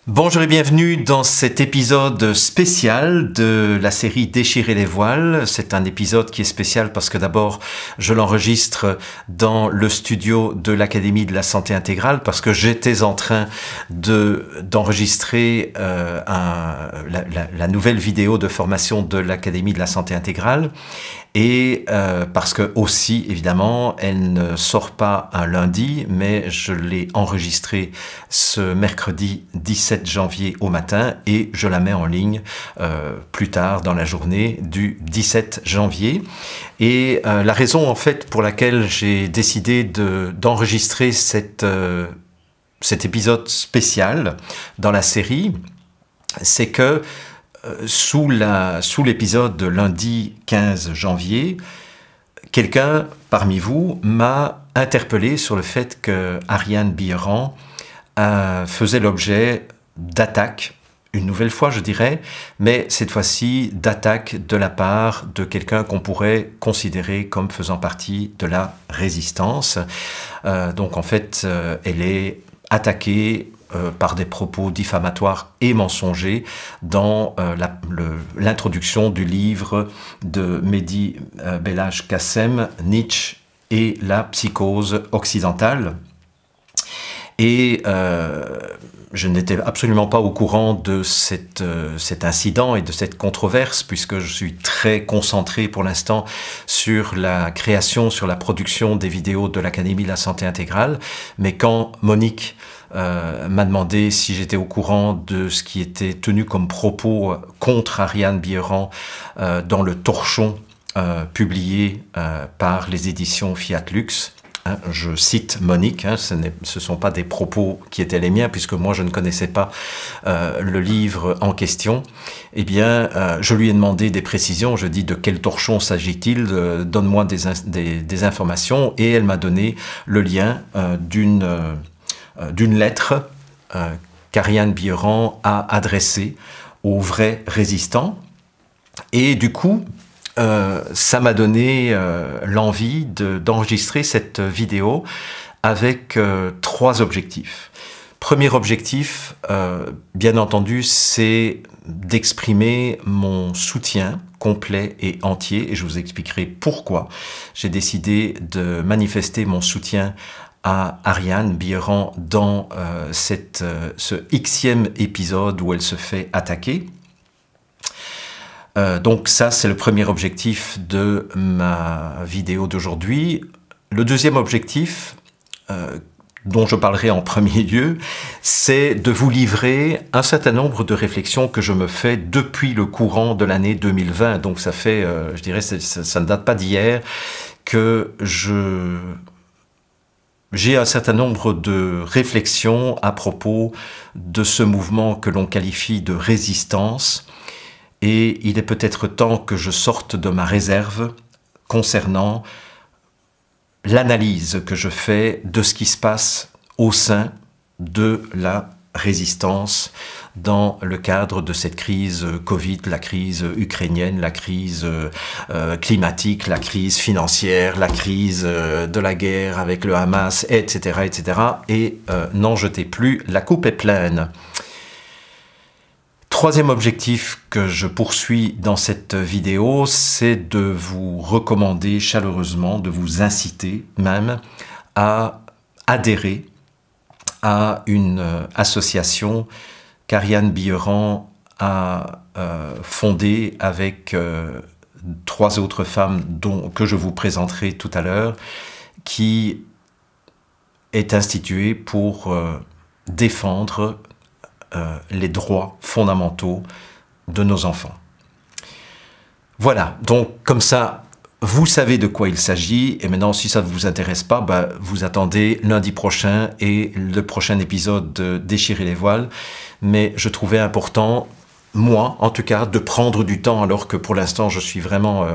Bonjour et bienvenue dans cet épisode spécial de la série Déchirer les voiles. C'est un épisode qui est spécial parce que d'abord je l'enregistre dans le studio de l'Académie de la Santé Intégrale parce que j'étais en train d'enregistrer la nouvelle vidéo de formation de l'Académie de la Santé Intégrale. Et parce que aussi, évidemment, elle ne sort pas un lundi, mais je l'ai enregistrée ce mercredi 17 janvier au matin et je la mets en ligne plus tard dans la journée du 17 janvier. Et la raison en fait pour laquelle j'ai décidé d'enregistrer cet épisode spécial dans la série, c'est que sous l'épisode de lundi 15 janvier, quelqu'un parmi vous m'a interpellé sur le fait que Ariane Bierrand faisait l'objet d'attaques, une nouvelle fois je dirais, mais cette fois-ci d'attaques de la part de quelqu'un qu'on pourrait considérer comme faisant partie de la résistance. Donc en fait, elle est attaquée par des propos diffamatoires et mensongers dans l'introduction du livre de Mehdi Belhaj Kassem, Nietzsche et la psychose occidentale. Et je n'étais absolument pas au courant de cet incident et de cette controverse, puisque je suis très concentré pour l'instant sur la création, sur la production des vidéos de l'Académie de la Santé Intégrale. Mais quand Monique m'a demandé si j'étais au courant de ce qui était tenu comme propos contre Ariane Bierrand dans le torchon publié par les éditions Fiat Lux. Je cite Monique, ce ne sont pas des propos qui étaient les miens, puisque moi je ne connaissais pas le livre en question. Eh bien, je lui ai demandé des précisions, je dis de quel torchon s'agit-il, donne-moi des informations, et elle m'a donné le lien d'une lettre qu'Ariane Bierrand a adressée aux vrais résistants. Et du coup, ça m'a donné l'envie d'enregistrer cette vidéo avec trois objectifs. Premier objectif, bien entendu, c'est d'exprimer mon soutien complet et entier, et je vous expliquerai pourquoi j'ai décidé de manifester mon soutien à Ariane Bierrand dans ce Xème épisode où elle se fait attaquer. Donc ça, c'est le premier objectif de ma vidéo d'aujourd'hui. Le deuxième objectif, dont je parlerai en premier lieu, c'est de vous livrer un certain nombre de réflexions que je me fais depuis le courant de l'année 2020. Donc ça fait, je dirais, ça ne date pas d'hier, que j'ai un certain nombre de réflexions à propos de ce mouvement que l'on qualifie de résistance. Et il est peut-être temps que je sorte de ma réserve concernant l'analyse que je fais de ce qui se passe au sein de la résistance dans le cadre de cette crise Covid, la crise ukrainienne, la crise climatique, la crise financière, la crise de la guerre avec le Hamas, etc., etc. Et n'en jetez plus, la coupe est pleine. Troisième objectif que je poursuis dans cette vidéo, c'est de vous recommander chaleureusement, de vous inciter même à adhérer à une association qu'Ariane Bierrand a fondée avec trois autres femmes que je vous présenterai tout à l'heure, qui est instituée pour défendre les droits fondamentaux de nos enfants. Voilà, donc comme ça, vous savez de quoi il s'agit, et maintenant si ça ne vous intéresse pas, vous attendez lundi prochain et le prochain épisode de Déchirer les voiles, mais je trouvais important, moi en tout cas, de prendre du temps alors que pour l'instant je suis vraiment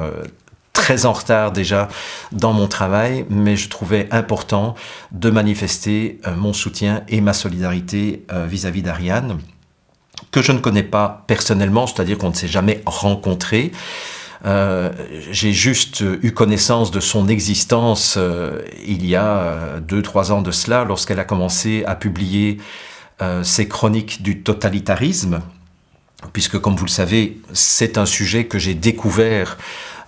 très en retard déjà dans mon travail, mais je trouvais important de manifester mon soutien et ma solidarité vis-à-vis d'Ariane, que je ne connais pas personnellement, c'est-à-dire qu'on ne s'est jamais rencontrés. J'ai juste eu connaissance de son existence il y a 2-3 ans de cela, lorsqu'elle a commencé à publier ces chroniques du totalitarisme, puisque comme vous le savez, c'est un sujet que j'ai découvert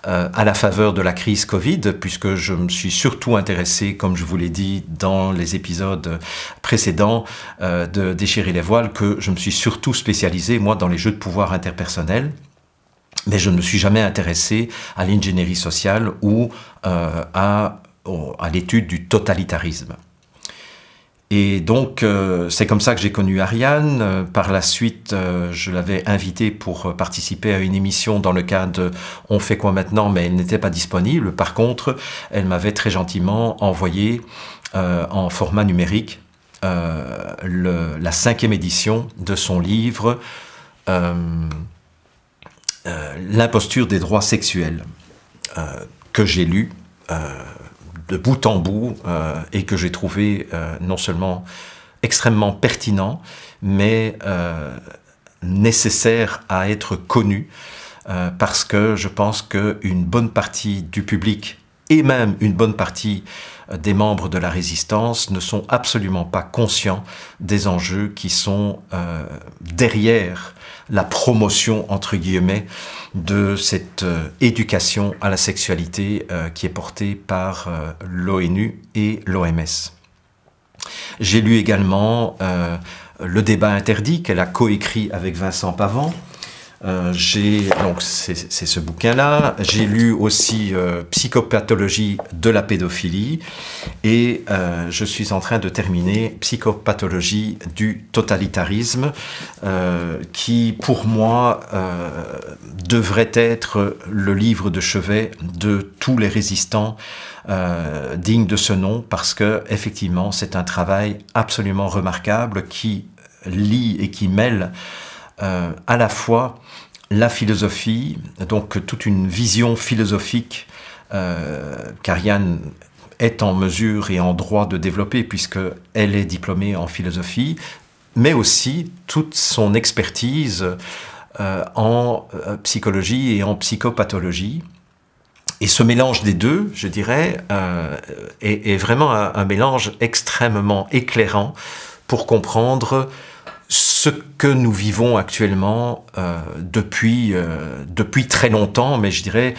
à la faveur de la crise Covid, puisque je me suis surtout intéressé, comme je vous l'ai dit dans les épisodes précédents de Déchirer les voiles, que je me suis surtout spécialisé, moi, dans les jeux de pouvoir interpersonnels. Mais je ne me suis jamais intéressé à l'ingénierie sociale ou à l'étude du totalitarisme. Et donc, c'est comme ça que j'ai connu Ariane. Par la suite, je l'avais invitée pour participer à une émission dans le cadre de « On fait quoi maintenant ?», mais elle n'était pas disponible. Par contre, elle m'avait très gentiment envoyé en format numérique la 5e édition de son livre L'imposture des droits sexuels, que j'ai lu de bout en bout et que j'ai trouvé non seulement extrêmement pertinent, mais nécessaire à être connu, parce que je pense qu'une bonne partie du public et même une bonne partie des membres de la résistance ne sont absolument pas conscients des enjeux qui sont derrière la promotion, entre guillemets, de cette éducation à la sexualité qui est portée par l'ONU et l'OMS. J'ai lu également Le débat interdit, qu'elle a coécrit avec Vincent Pavant. Donc c'est ce bouquin-là. J'ai lu aussi Psychopathologie de la pédophilie et je suis en train de terminer Psychopathologie du totalitarisme, qui pour moi devrait être le livre de chevet de tous les résistants dignes de ce nom, parce que effectivement c'est un travail absolument remarquable qui lie et qui mêle à la fois la philosophie, donc toute une vision philosophique qu'Ariane est en mesure et en droit de développer puisqu'elle est diplômée en philosophie, mais aussi toute son expertise en psychologie et en psychopathologie. Et ce mélange des deux, je dirais, est vraiment un mélange extrêmement éclairant pour comprendre ce que nous vivons actuellement depuis très longtemps, mais je dirais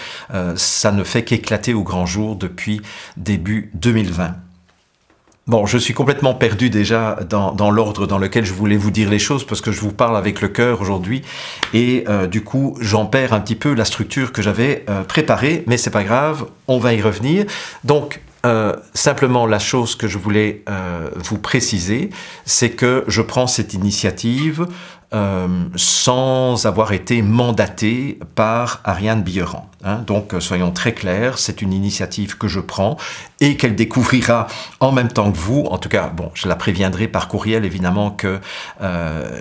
ça ne fait qu'éclater au grand jour depuis début 2020. Bon, je suis complètement perdu déjà dans l'ordre dans lequel je voulais vous dire les choses, parce que je vous parle avec le cœur aujourd'hui, et du coup j'en perds un petit peu la structure que j'avais préparée, mais c'est pas grave, on va y revenir. Donc, simplement la chose que je voulais vous préciser, c'est que je prends cette initiative sans avoir été mandaté par Ariane Billeran. Donc soyons très clairs, c'est une initiative que je prends et qu'elle découvrira en même temps que vous. En tout cas, bon, je la préviendrai par courriel évidemment que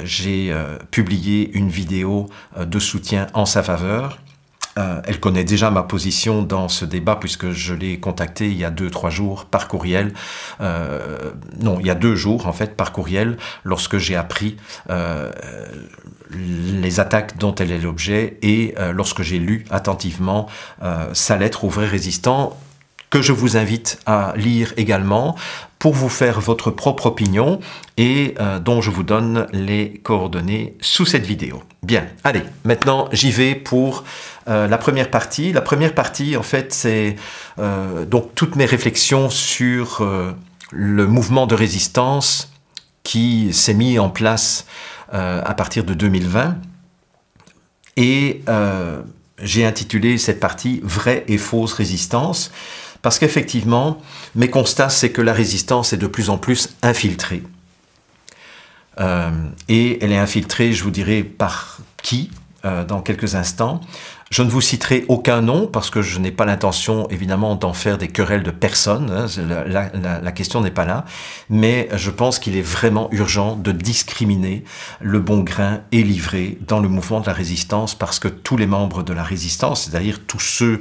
j'ai publié une vidéo de soutien en sa faveur. Elle connaît déjà ma position dans ce débat puisque je l'ai contactée il y a 2-3 jours par courriel. Non, il y a 2 jours en fait par courriel lorsque j'ai appris les attaques dont elle est l'objet et lorsque j'ai lu attentivement sa lettre aux vrais résistants, que je vous invite à lire également pour vous faire votre propre opinion et dont je vous donne les coordonnées sous cette vidéo. Bien, allez, maintenant j'y vais pour la première partie. La première partie, en fait, c'est donc toutes mes réflexions sur le mouvement de résistance qui s'est mis en place à partir de 2020. Et j'ai intitulé cette partie « Vraie et fausse résistance ». Parce qu'effectivement, mes constats, c'est que la résistance est de plus en plus infiltrée. Et elle est infiltrée, je vous dirai, par qui, dans quelques instants. Je ne vous citerai aucun nom, parce que je n'ai pas l'intention, évidemment, d'en faire des querelles de personne. La question n'est pas là. Mais je pense qu'il est vraiment urgent de discriminer le bon grain et livré dans le mouvement de la résistance, parce que tous les membres de la résistance, c'est-à-dire tous ceux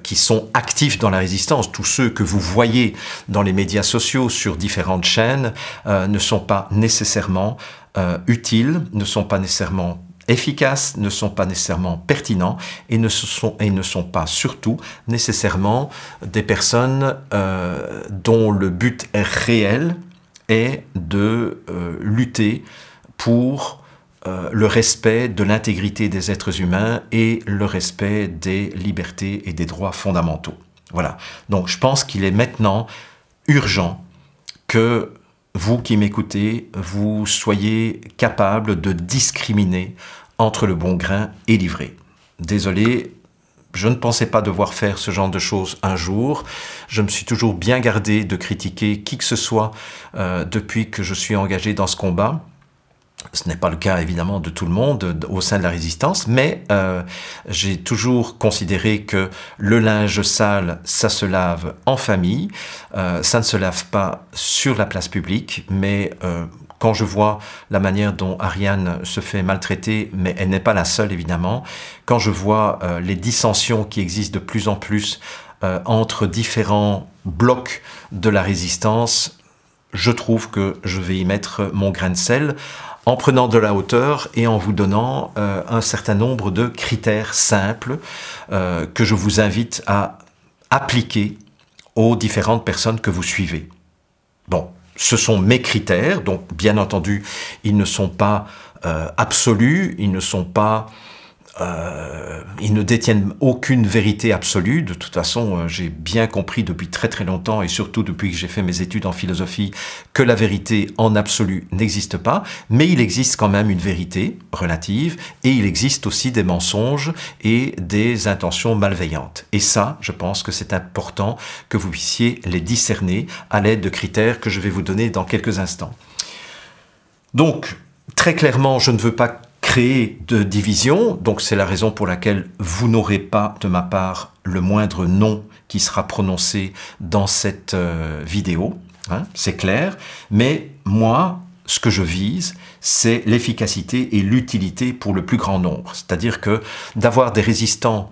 qui sont actifs dans la résistance, tous ceux que vous voyez dans les médias sociaux sur différentes chaînes, ne sont pas nécessairement utiles, ne sont pas nécessairement efficaces, ne sont pas nécessairement pertinents et ne sont pas surtout nécessairement des personnes dont le but est réel est de lutter pour le respect de l'intégrité des êtres humains et le respect des libertés et des droits fondamentaux. Voilà. Donc je pense qu'il est maintenant urgent que vous qui m'écoutez, vous soyez capable de discriminer entre le bon grain et l'ivraie. Désolé, je ne pensais pas devoir faire ce genre de choses un jour. Je me suis toujours bien gardé de critiquer qui que ce soit depuis que je suis engagé dans ce combat. Ce n'est pas le cas évidemment de tout le monde au sein de la résistance, mais j'ai toujours considéré que le linge sale, ça se lave en famille, ça ne se lave pas sur la place publique, mais quand je vois la manière dont Ariane se fait maltraiter, mais elle n'est pas la seule évidemment, quand je vois les dissensions qui existent de plus en plus entre différents blocs de la résistance, je trouve que je vais y mettre mon grain de sel, en prenant de la hauteur et en vous donnant un certain nombre de critères simples que je vous invite à appliquer aux différentes personnes que vous suivez. Bon, ce sont mes critères, donc bien entendu, ils ne sont pas absolus, ils ne sont pas... ils ne détiennent aucune vérité absolue. De toute façon, j'ai bien compris depuis très très longtemps, et surtout depuis que j'ai fait mes études en philosophie, que la vérité en absolu n'existe pas, mais il existe quand même une vérité relative, et il existe aussi des mensonges et des intentions malveillantes. Et ça, je pense que c'est important que vous puissiez les discerner à l'aide de critères que je vais vous donner dans quelques instants. Donc, très clairement, je ne veux pas créer de division, donc c'est la raison pour laquelle vous n'aurez pas de ma part le moindre nom qui sera prononcé dans cette vidéo, hein, c'est clair, mais moi, ce que je vise, c'est l'efficacité et l'utilité pour le plus grand nombre, c'est-à-dire que d'avoir des résistants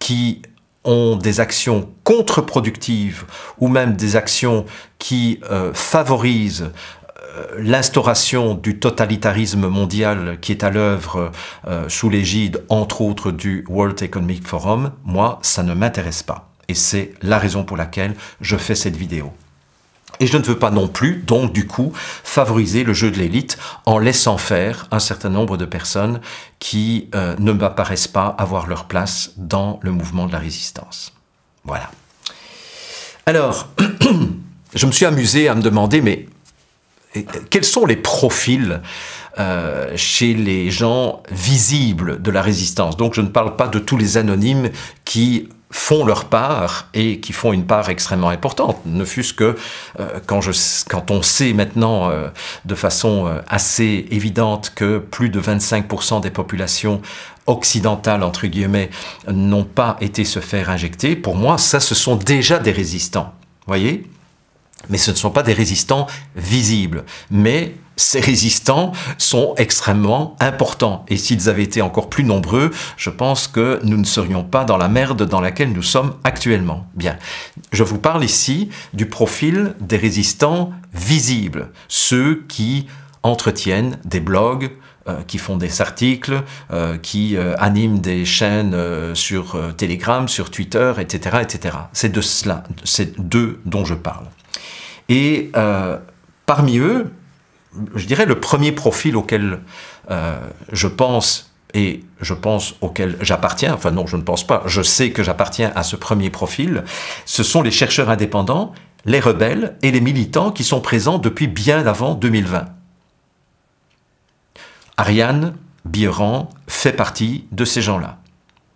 qui ont des actions contre-productives ou même des actions qui favorisent l'instauration du totalitarisme mondial qui est à l'œuvre sous l'égide, entre autres, du World Economic Forum, moi, ça ne m'intéresse pas. Et c'est la raison pour laquelle je fais cette vidéo. Et je ne veux pas non plus, donc du coup, favoriser le jeu de l'élite en laissant faire un certain nombre de personnes qui ne m'apparaissent pas avoir leur place dans le mouvement de la résistance. Voilà. Alors, je me suis amusé à me demander, mais quels sont les profils chez les gens visibles de la résistance? Donc je ne parle pas de tous les anonymes qui font leur part et qui font une part extrêmement importante, ne fût-ce que quand on sait maintenant de façon assez évidente que plus de 25% des populations occidentales, entre guillemets, n'ont pas été se faire injecter, pour moi, ça, ce sont déjà des résistants, voyez ? Mais ce ne sont pas des résistants visibles. Mais ces résistants sont extrêmement importants. Et s'ils avaient été encore plus nombreux, je pense que nous ne serions pas dans la merde dans laquelle nous sommes actuellement. Bien, je vous parle ici du profil des résistants visibles. Ceux qui entretiennent des blogs, qui font des articles, qui animent des chaînes sur Telegram, sur Twitter, etc., etc. C'est de cela, c'est d'eux dont je parle. Et parmi eux, je dirais le premier profil auquel je pense, et je pense auquel j'appartiens, enfin non, je ne pense pas, je sais que j'appartiens à ce premier profil, ce sont les chercheurs indépendants, les rebelles et les militants qui sont présents depuis bien avant 2020. Ariane Bierand fait partie de ces gens-là.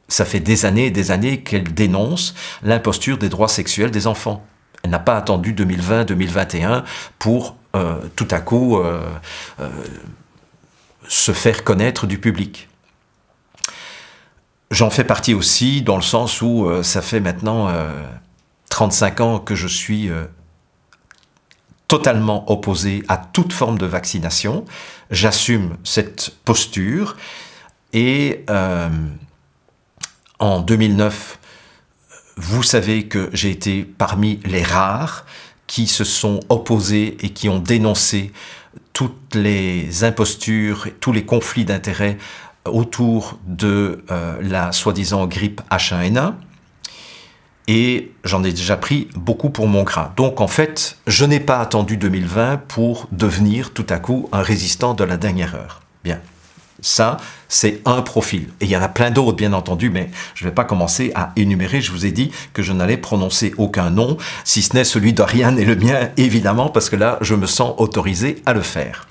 Ça fait des années et des années qu'elle dénonce l'imposture des droits sexuels des enfants. Elle n'a pas attendu 2020-2021 pour tout à coup se faire connaître du public. J'en fais partie aussi dans le sens où ça fait maintenant 35 ans que je suis totalement opposé à toute forme de vaccination. J'assume cette posture et en 2009, vous savez que j'ai été parmi les rares qui se sont opposés et qui ont dénoncé toutes les impostures, tous les conflits d'intérêts autour de la soi-disant grippe H1N1. Et j'en ai déjà pris beaucoup pour mon grain. Donc en fait, je n'ai pas attendu 2020 pour devenir tout à coup un résistant de la dernière heure. Bien, ça c'est un profil. Et il y en a plein d'autres bien entendu, mais je ne vais pas commencer à énumérer. Je vous ai dit que je n'allais prononcer aucun nom, si ce n'est celui d'Ariane et le mien évidemment, parce que là je me sens autorisé à le faire.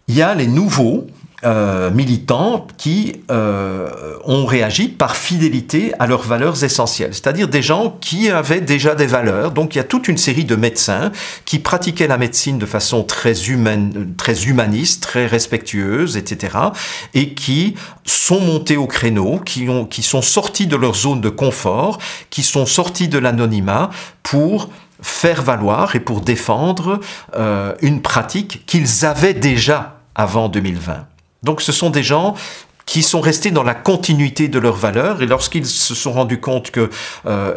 Il y a les nouveaux militants qui ont réagi par fidélité à leurs valeurs essentielles, c'est-à-dire des gens qui avaient déjà des valeurs. Donc il y a toute une série de médecins qui pratiquaient la médecine de façon très humaine, très humaniste, très respectueuse, etc. et qui sont montés au créneau, qui sont sortis de leur zone de confort, qui sont sortis de l'anonymat pour faire valoir et pour défendre une pratique qu'ils avaient déjà avant 2020. Donc ce sont des gens qui sont restés dans la continuité de leurs valeurs et lorsqu'ils se sont rendus compte que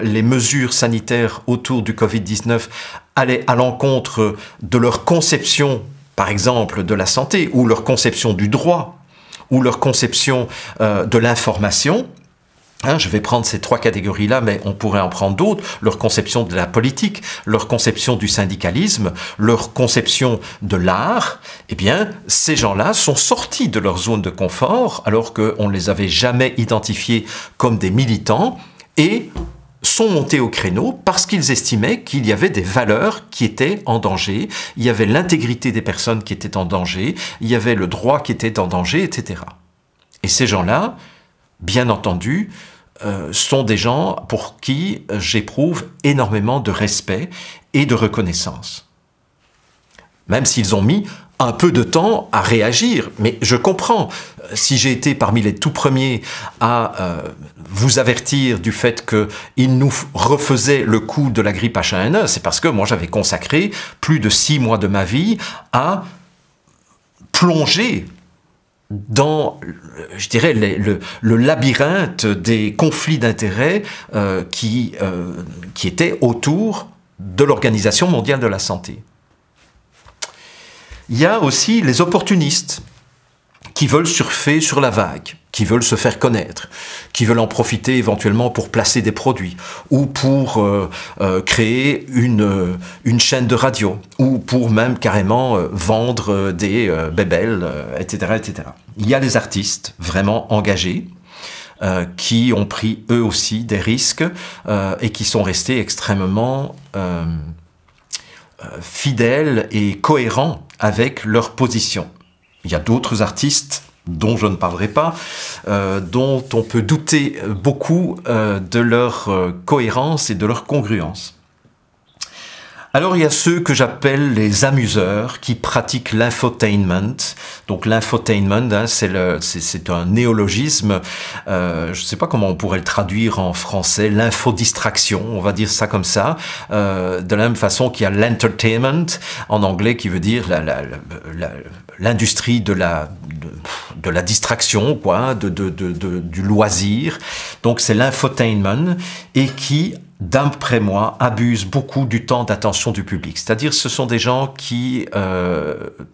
les mesures sanitaires autour du Covid-19 allaient à l'encontre de leur conception, par exemple, de la santé, ou leur conception du droit, ou leur conception de l'information, je vais prendre ces trois catégories-là, mais on pourrait en prendre d'autres. Leur conception de la politique, leur conception du syndicalisme, leur conception de l'art. Eh bien, ces gens-là sont sortis de leur zone de confort, alors qu'on ne les avait jamais identifiés comme des militants, et sont montés au créneau parce qu'ils estimaient qu'il y avait des valeurs qui étaient en danger, il y avait l'intégrité des personnes qui étaient en danger, il y avait le droit qui était en danger, etc. Et ces gens-là, bien entendu, sont des gens pour qui j'éprouve énormément de respect et de reconnaissance. Même s'ils ont mis un peu de temps à réagir, mais je comprends. Si j'ai été parmi les tout premiers à vous avertir du fait qu'ils nous refaisaient le coup de la grippe H1N1, c'est parce que moi j'avais consacré plus de 6 mois de ma vie à plonger dans, je dirais, le labyrinthe des conflits d'intérêts qui étaient autour de l'Organisation mondiale de la santé. Il y a aussi les opportunistes qui veulent surfer sur la vague, qui veulent se faire connaître, qui veulent en profiter éventuellement pour placer des produits, ou pour créer une chaîne de radio, ou pour même carrément vendre des bébelles, etc., etc. Il y a les artistes vraiment engagés, qui ont pris eux aussi des risques et qui sont restés extrêmement fidèles et cohérents avec leur position. Il y a d'autres artistes dont je ne parlerai pas, dont on peut douter beaucoup de leur cohérence et de leur congruence. Alors il y a ceux que j'appelle les amuseurs qui pratiquent l'infotainment. Donc l'infotainment, c'est un néologisme, je ne sais pas comment on pourrait le traduire en français, l'infodistraction, on va dire ça comme ça, de la même façon qu'il y a l'entertainment en anglais qui veut dire l'industrie de la distraction, quoi, du loisir. Donc c'est l'infotainment et qui, d'après moi, abusent beaucoup du temps d'attention du public. C'est-à-dire ce sont des gens qui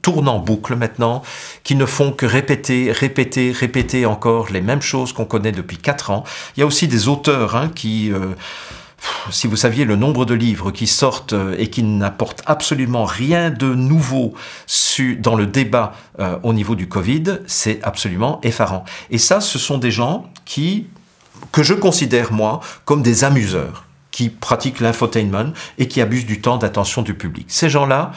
tournent en boucle maintenant, qui ne font que répéter encore les mêmes choses qu'on connaît depuis 4 ans. Il y a aussi des auteurs qui... si vous saviez le nombre de livres qui sortent et qui n'apportent absolument rien de nouveau dans le débat au niveau du Covid, c'est absolument effarant. Et ça, ce sont des gens que je considère, moi, comme des amuseurs, qui pratiquent l'infotainment et qui abusent du temps d'attention du public. Ces gens-là,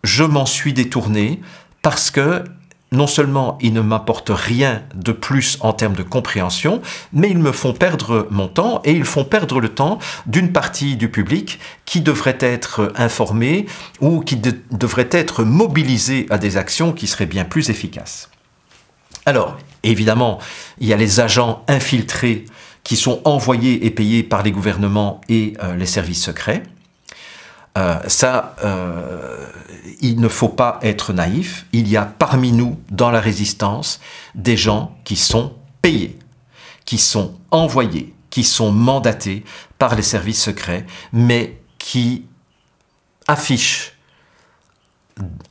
je m'en suis détourné parce que non seulement ils ne m'apportent rien de plus en termes de compréhension, mais ils me font perdre mon temps et ils font perdre le temps d'une partie du public qui devrait être informée ou qui devrait être mobilisée à des actions qui seraient bien plus efficaces. Alors, évidemment, il y a les agents infiltrés qui sont envoyés et payés par les gouvernements et les services secrets. Il ne faut pas être naïf. Il y a parmi nous, dans la résistance, des gens qui sont payés, qui sont envoyés, qui sont mandatés par les services secrets, mais qui affichent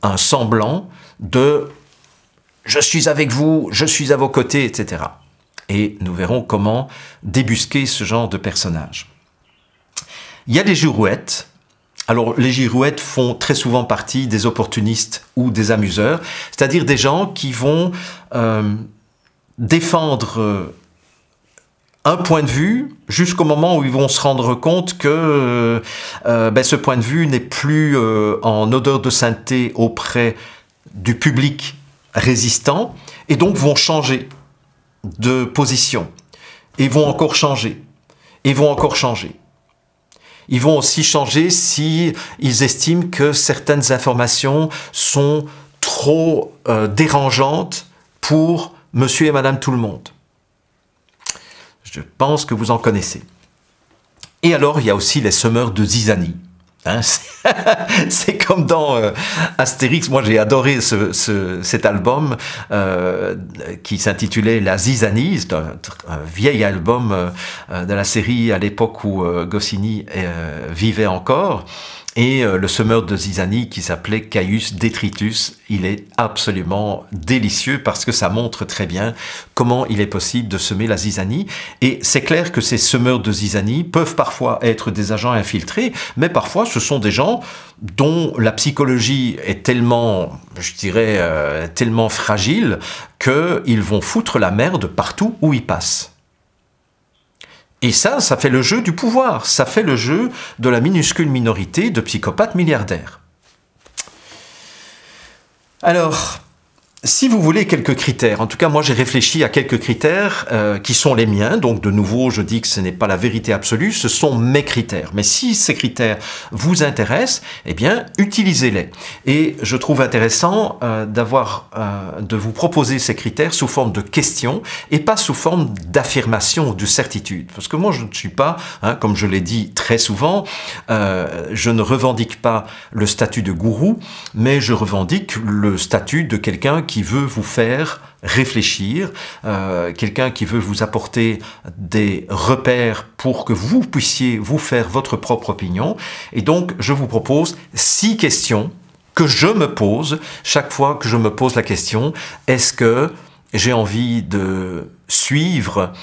un semblant de « je suis avec vous, je suis à vos côtés », etc. et nous verrons comment débusquer ce genre de personnage. Il y a les girouettes. Alors, les girouettes font très souvent partie des opportunistes ou des amuseurs, c'est-à-dire des gens qui vont défendre un point de vue jusqu'au moment où ils vont se rendre compte que ce point de vue n'est plus en odeur de sainteté auprès du public résistant, et donc vont changer de position, et vont encore changer, et vont encore changer. Ils vont aussi changer si ils estiment que certaines informations sont trop dérangeantes pour monsieur et madame tout le monde. Je pense que vous en connaissez. Et alors, il y a aussi les semeurs de zizanie. Hein, c'est comme dans Astérix. Moi, j'ai adoré cet album qui s'intitulait La Zizanie. C'est un vieil album de la série à l'époque où Goscinny vivait encore. Et le semeur de zizanie qui s'appelait Caius Detritus, il est absolument délicieux parce que ça montre très bien comment il est possible de semer la zizanie. Et c'est clair que ces semeurs de zizanie peuvent parfois être des agents infiltrés, mais parfois ce sont des gens dont la psychologie est tellement, je dirais, tellement fragile qu'ils vont foutre la merde partout où ils passent. Et ça fait le jeu du pouvoir, ça fait le jeu de la minuscule minorité de psychopathes milliardaires. Alors, si vous voulez quelques critères, en tout cas moi j'ai réfléchi à quelques critères qui sont les miens, donc de nouveau je dis que ce n'est pas la vérité absolue, ce sont mes critères. Mais si ces critères vous intéressent, eh bien utilisez-les. Et je trouve intéressant de vous proposer ces critères sous forme de questions et pas sous forme d'affirmation ou de certitude. Parce que moi je ne suis pas, comme je l'ai dit très souvent, je ne revendique pas le statut de gourou, mais je revendique le statut de quelqu'un qui veut vous faire réfléchir, quelqu'un qui veut vous apporter des repères pour que vous puissiez vous faire votre propre opinion. Et donc, je vous propose 6 questions que je me pose chaque fois que je me pose la question, est-ce que j'ai envie de suivre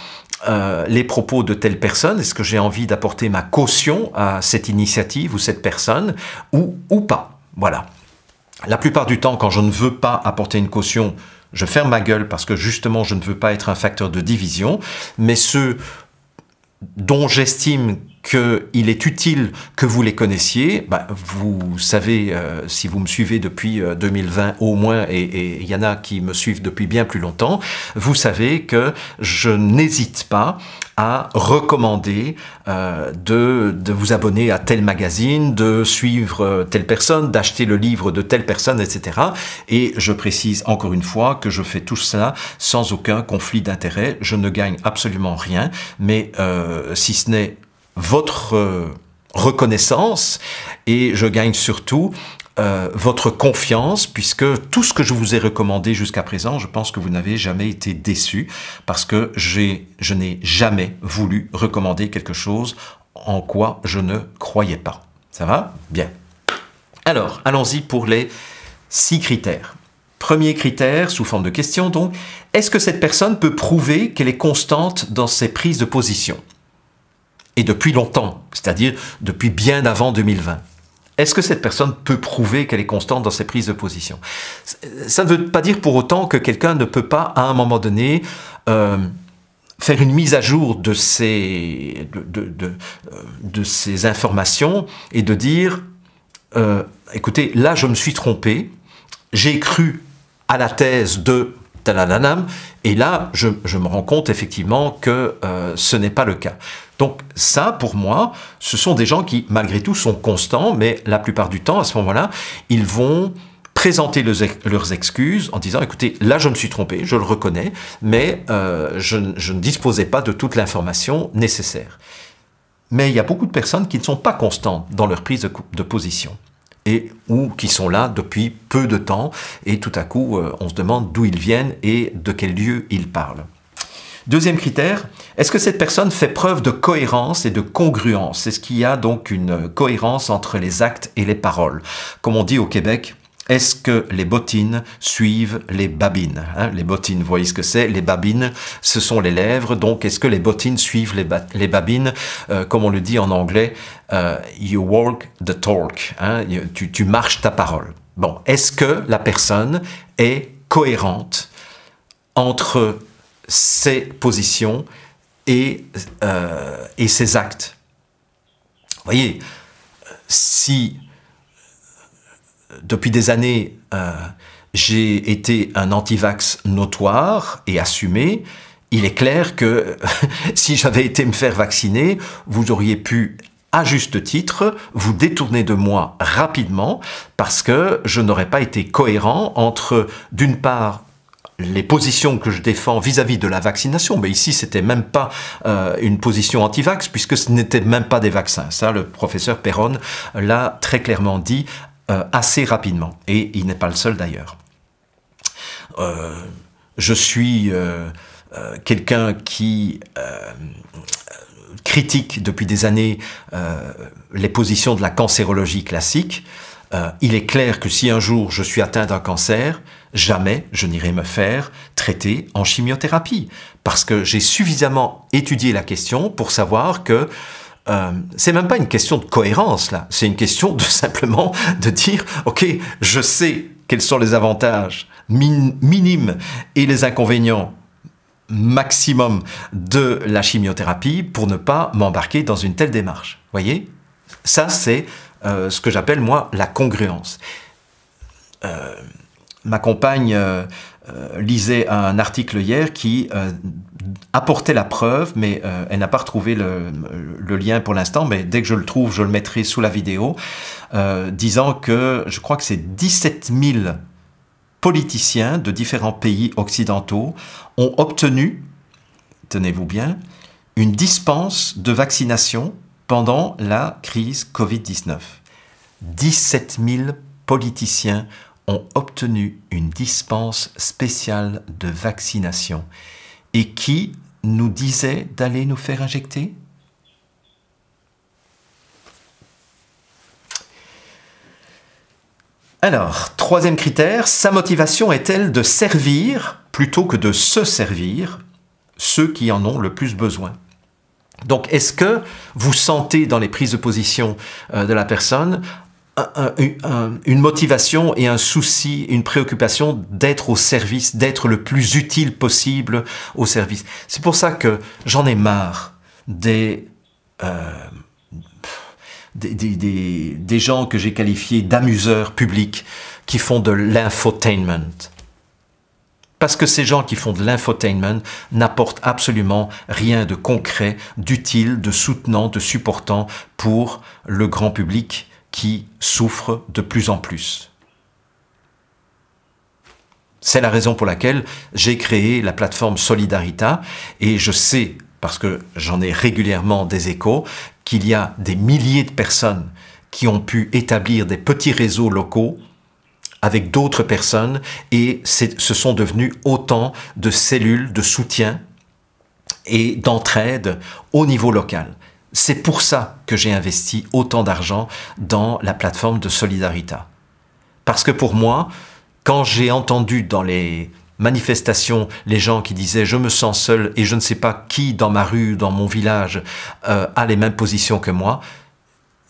les propos de telle personne? Est-ce que j'ai envie d'apporter ma caution à cette initiative ou cette personne ou pas? Voilà. La plupart du temps, quand je ne veux pas apporter une caution, je ferme ma gueule parce que justement, je ne veux pas être un facteur de division. Mais ceux dont j'estime qu'il est utile que vous les connaissiez, vous savez, si vous me suivez depuis 2020 au moins, et il y en a qui me suivent depuis bien plus longtemps, vous savez que je n'hésite pas à recommander de vous abonner à tel magazine, de suivre telle personne, d'acheter le livre de telle personne, etc. Et je précise encore une fois que je fais tout cela sans aucun conflit d'intérêt. Je ne gagne absolument rien, mais si ce n'est votre reconnaissance, et je gagne surtout votre confiance, puisque tout ce que je vous ai recommandé jusqu'à présent, je pense que vous n'avez jamais été déçu, parce que je n'ai jamais voulu recommander quelque chose en quoi je ne croyais pas. Ça va? Bien. Alors, allons-y pour les 6 critères. Premier critère, sous forme de question donc, est-ce que cette personne peut prouver qu'elle est constante dans ses prises de position? Et depuis longtemps, c'est-à-dire depuis bien avant 2020. Est-ce que cette personne peut prouver qu'elle est constante dans ses prises de position? Ça ne veut pas dire pour autant que quelqu'un ne peut pas, à un moment donné, faire une mise à jour de ces informations et de dire écoutez, là je me suis trompé, j'ai cru à la thèse de talananam, et là je me rends compte effectivement que ce n'est pas le cas. Donc ça, pour moi, ce sont des gens qui, malgré tout, sont constants, mais la plupart du temps, à ce moment-là, ils vont présenter leurs excuses en disant « Écoutez, là, je me suis trompé, je le reconnais, mais je ne disposais pas de toute l'information nécessaire. » Mais il y a beaucoup de personnes qui ne sont pas constantes dans leur prise de position, ou qui sont là depuis peu de temps, et tout à coup, on se demande d'où ils viennent et de quel lieu ils parlent. Deuxième critère, est-ce que cette personne fait preuve de cohérence et de congruence? Est-ce qu'il y a donc une cohérence entre les actes et les paroles? Comme on dit au Québec, Est-ce que les bottines suivent les babines, hein? Les bottines, vous voyez ce que c'est? Les babines, ce sont les lèvres. Donc, est-ce que les bottines suivent les babines? Comme on le dit en anglais, you walk the talk. Hein? Tu marches ta parole. Bon, est-ce que la personne est cohérente entre ses positions et ses actes? Vous voyez, si depuis des années, j'ai été un anti-vax notoire et assumé, il est clair que si j'avais été me faire vacciner, vous auriez pu, à juste titre, vous détourner de moi rapidement parce que je n'aurais pas été cohérent entre, d'une part, les positions que je défends vis-à-vis de la vaccination, mais ici c'était même pas une position anti-vax puisque ce n'était même pas des vaccins. Ça, le professeur Perron l'a très clairement dit assez rapidement, et il n'est pas le seul d'ailleurs. Je suis quelqu'un qui critique depuis des années les positions de la cancérologie classique. Il est clair que si un jour je suis atteint d'un cancer, jamais je n'irai me faire traiter en chimiothérapie, parce que j'ai suffisamment étudié la question pour savoir que c'est même pas une question de cohérence là, c'est une question de simplement de dire ok, je sais quels sont les avantages minimes et les inconvénients maximum de la chimiothérapie pour ne pas m'embarquer dans une telle démarche. Vous voyez, ça c'est ce que j'appelle moi la congruence. Ma compagne lisait un article hier qui apportait la preuve, mais elle n'a pas retrouvé le lien pour l'instant, mais dès que je le trouve, je le mettrai sous la vidéo, disant que, je crois que c'est 17 000 politiciens de différents pays occidentaux ont obtenu, tenez-vous bien, une dispense de vaccination pendant la crise Covid-19. 17 000 politiciens ont obtenu une dispense spéciale de vaccination. Et qui nous disait d'aller nous faire injecter? Alors, troisième critère, sa motivation est-elle de servir plutôt que de se servir ceux qui en ont le plus besoin? Donc, est-ce que vous sentez dans les prises de position de la personne une motivation et un souci, une préoccupation d'être au service, d'être le plus utile possible au service? C'est pour ça que j'en ai marre des gens que j'ai qualifiés d'amuseurs publics qui font de l'infotainment. Parce que ces gens qui font de l'infotainment n'apportent absolument rien de concret, d'utile, de soutenant, de supportant pour le grand public qui souffre de plus en plus. C'est la raison pour laquelle j'ai créé la plateforme Solidarita, et je sais, parce que j'en ai régulièrement des échos, qu'il y a des milliers de personnes qui ont pu établir des petits réseaux locaux avec d'autres personnes, et ce sont devenus autant de cellules de soutien et d'entraide au niveau local. C'est pour ça que j'ai investi autant d'argent dans la plateforme de Solidarita. Parce que pour moi, quand j'ai entendu dans les manifestations les gens qui disaient « je me sens seul et je ne sais pas qui dans ma rue, dans mon village a les mêmes positions que moi »,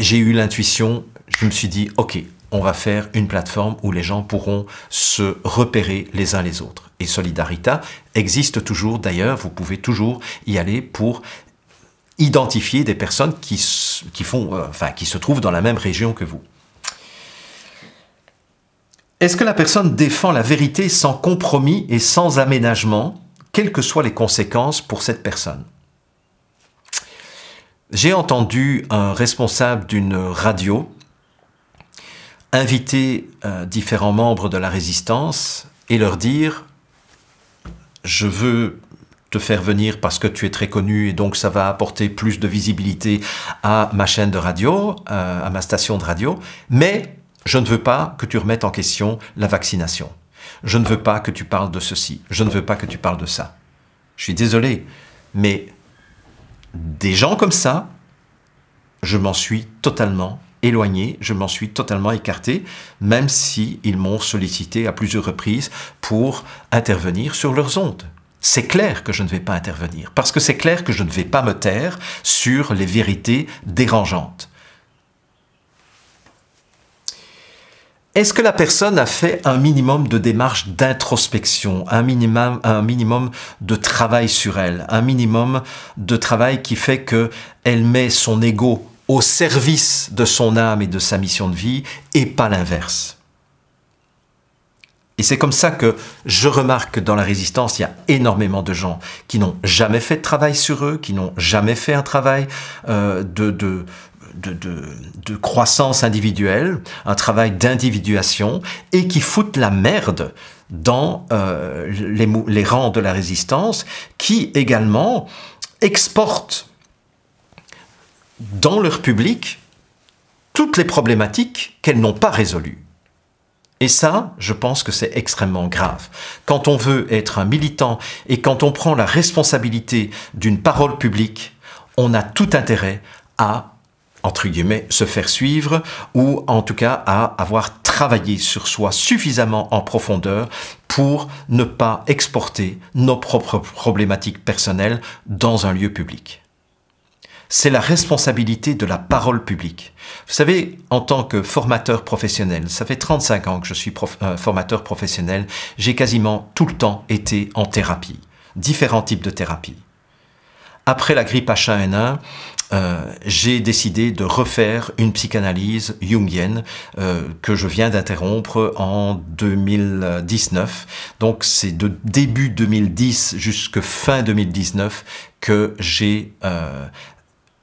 j'ai eu l'intuition, je me suis dit « ok, on va faire une plateforme où les gens pourront se repérer les uns les autres ». Et Solidarita existe toujours, d'ailleurs, vous pouvez toujours y aller pour identifier des personnes qui se trouvent dans la même région que vous. Est-ce que la personne défend la vérité sans compromis et sans aménagement, quelles que soient les conséquences pour cette personne? J'ai entendu un responsable d'une radio inviter différents membres de la résistance et leur dire « je veux te faire venir parce que tu es très connu et donc ça va apporter plus de visibilité à ma chaîne de radio, à ma station de radio, mais je ne veux pas que tu remettes en question la vaccination. Je ne veux pas que tu parles de ceci. Je ne veux pas que tu parles de ça. » Je suis désolé, mais des gens comme ça, je m'en suis totalement éloigné, je m'en suis totalement écarté, même si ils m'ont sollicité à plusieurs reprises pour intervenir sur leurs ondes. C'est clair que je ne vais pas intervenir, parce que c'est clair que je ne vais pas me taire sur les vérités dérangeantes. Est-ce que la personne a fait un minimum de démarche d'introspection, un minimum de travail sur elle, un minimum de travail qui fait qu'elle met son ego au service de son âme et de sa mission de vie, et pas l'inverse? Et c'est comme ça que je remarque que dans la résistance, il y a énormément de gens qui n'ont jamais fait de travail sur eux, qui n'ont jamais fait un travail de croissance individuelle, un travail d'individuation, et qui foutent la merde dans les rangs de la résistance, qui également exportent dans leur public toutes les problématiques qu'elles n'ont pas résolues. Et ça, je pense que c'est extrêmement grave. Quand on veut être un militant et quand on prend la responsabilité d'une parole publique, on a tout intérêt à, entre guillemets, se faire suivre, ou en tout cas à avoir travaillé sur soi suffisamment en profondeur pour ne pas exporter nos propres problématiques personnelles dans un lieu public. C'est la responsabilité de la parole publique. Vous savez, en tant que formateur professionnel, ça fait 35 ans que je suis formateur professionnel, j'ai quasiment tout le temps été en thérapie, différents types de thérapies. Après la grippe H1N1, j'ai décidé de refaire une psychanalyse jungienne que je viens d'interrompre en 2019. Donc c'est de début 2010 jusqu'à fin 2019 que j'ai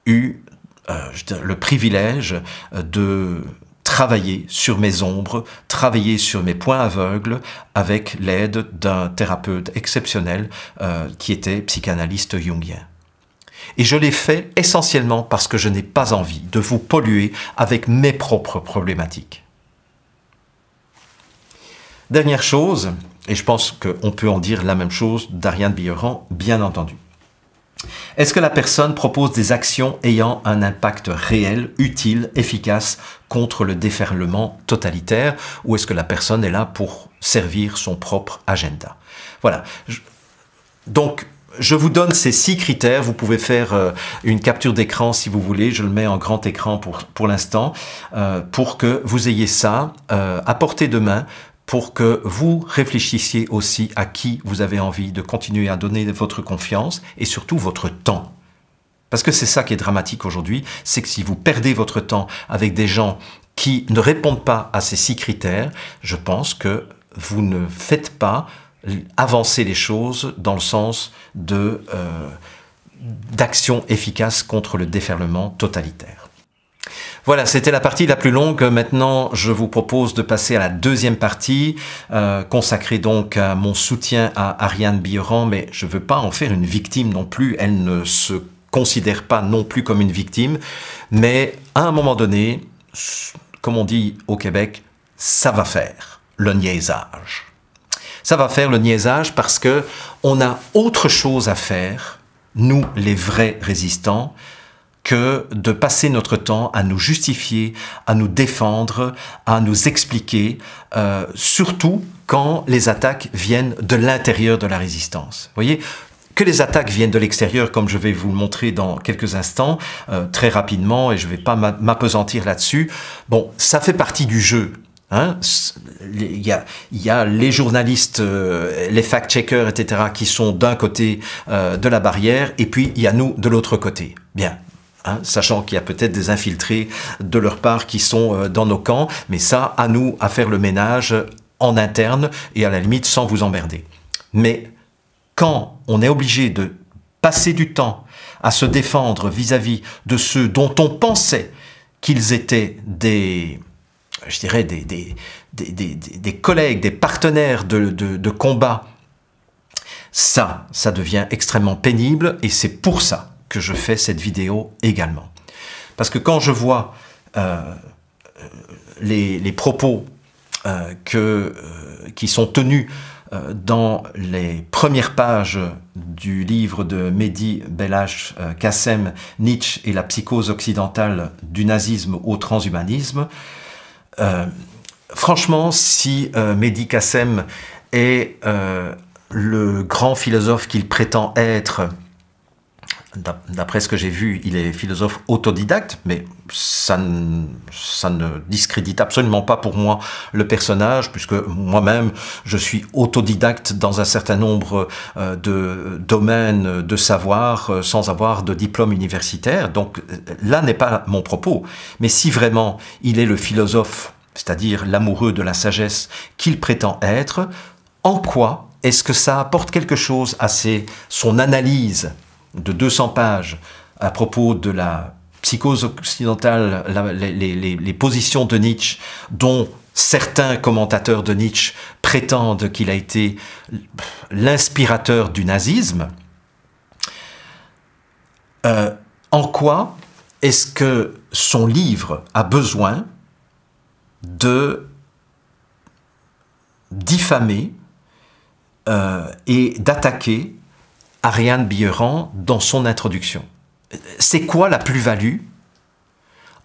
eu le privilège de travailler sur mes ombres, travailler sur mes points aveugles avec l'aide d'un thérapeute exceptionnel qui était psychanalyste jungien. Et je l'ai fait essentiellement parce que je n'ai pas envie de vous polluer avec mes propres problématiques. Dernière chose, et je pense qu'on peut en dire la même chose d'Ariane Billeran, bien entendu. Est-ce que la personne propose des actions ayant un impact réel, utile, efficace contre le déferlement totalitaire, ou est-ce que la personne est là pour servir son propre agenda? Voilà. Donc, je vous donne ces 6 critères. Vous pouvez faire une capture d'écran si vous voulez. Je le mets en grand écran pour l'instant, pour que vous ayez ça à portée de main, pour que vous réfléchissiez aussi à qui vous avez envie de continuer à donner votre confiance et surtout votre temps. Parce que c'est ça qui est dramatique aujourd'hui, c'est que si vous perdez votre temps avec des gens qui ne répondent pas à ces 6 critères, je pense que vous ne faites pas avancer les choses dans le sens d'action efficace contre le déferlement totalitaire. Voilà, c'était la partie la plus longue. Maintenant, je vous propose de passer à la deuxième partie, consacrée donc à mon soutien à Ariane Billeran, mais je ne veux pas en faire une victime non plus. Elle ne se considère pas non plus comme une victime, mais à un moment donné, comme on dit au Québec, ça va faire le niaisage. Ça va faire le niaisage parce que on a autre chose à faire, nous les vrais résistants, que de passer notre temps à nous justifier, à nous défendre, à nous expliquer, surtout quand les attaques viennent de l'intérieur de la résistance. Vous voyez, que les attaques viennent de l'extérieur, comme je vais vous le montrer dans quelques instants, très rapidement, et je ne vais pas m'appesantir là-dessus. Bon, ça fait partie du jeu. Hein, il y a les journalistes, les fact-checkers, etc., qui sont d'un côté de la barrière, et puis il y a nous de l'autre côté. Bien. Hein, sachant qu'il y a peut-être des infiltrés de leur part qui sont dans nos camps, mais ça, à nous, à faire le ménage en interne et à la limite sans vous emmerder. Mais quand on est obligé de passer du temps à se défendre vis-à-vis de ceux dont on pensait qu'ils étaient des collègues, des partenaires de combat, ça devient extrêmement pénible et c'est pour ça que je fais cette vidéo également. Parce que quand je vois les propos qui sont tenus dans les premières pages du livre de Mehdi Belhach Kassem, Nietzsche et la psychose occidentale du nazisme au transhumanisme. Franchement, si Mehdi Kassem est le grand philosophe qu'il prétend être, d'après ce que j'ai vu, il est philosophe autodidacte, mais ça ne discrédite absolument pas pour moi le personnage, puisque moi-même, je suis autodidacte dans un certain nombre de domaines de savoir, sans avoir de diplôme universitaire. Donc là n'est pas mon propos. Mais si vraiment il est le philosophe, c'est-à-dire l'amoureux de la sagesse qu'il prétend être, en quoi est-ce que ça apporte quelque chose à son analyse de 200 pages à propos de la psychose occidentale, les positions de Nietzsche, dont certains commentateurs de Nietzsche prétendent qu'il a été l'inspirateur du nazisme? En quoi est-ce que son livre a besoin de diffamer et d'attaquer Ariane Billeran dans son introduction? C'est quoi la plus-value?